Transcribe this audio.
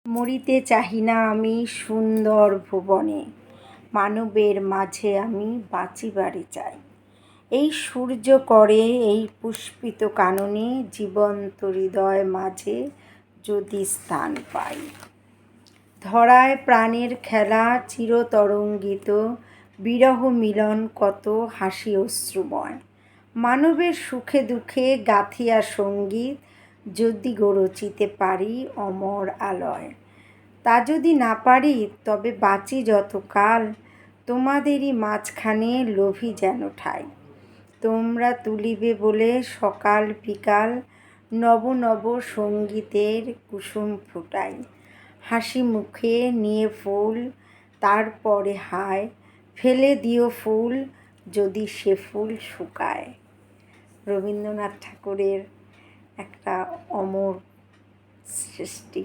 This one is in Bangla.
মরিতে চাহি না আমি সুন্দর ভুবনে, মানবের মাঝে আমি বাঁচিবারে চাই। এই সূর্য করে এই পুষ্পিত কাননে, জীবন্ত হৃদয় মাঝে যদি স্থান পাই। ধরায় প্রাণের খেলা চিরতরঙ্গিত, বিরহ মিলন কত হাসি অশ্রুময়। মানবের সুখে দুঃখে গাথিয়া সঙ্গীত, যদি গো রচিতে পারি অমর আলয়। তা যদি না পারি তবে বাঁচি যতকাল, তোমাদেরই মাঝখানে লোভী যেন ঠাই। তোমরা তুলিবে বলে সকাল বিকাল, নব নব সঙ্গীতের কুসুম ফুটাই। হাসি মুখে নিয়ে ফুল তারপরে হায়, ফেলে দিও ফুল যদি সে ফুল শুকায়। রবীন্দ্রনাথ ঠাকুরের একটা অমর সৃষ্টি।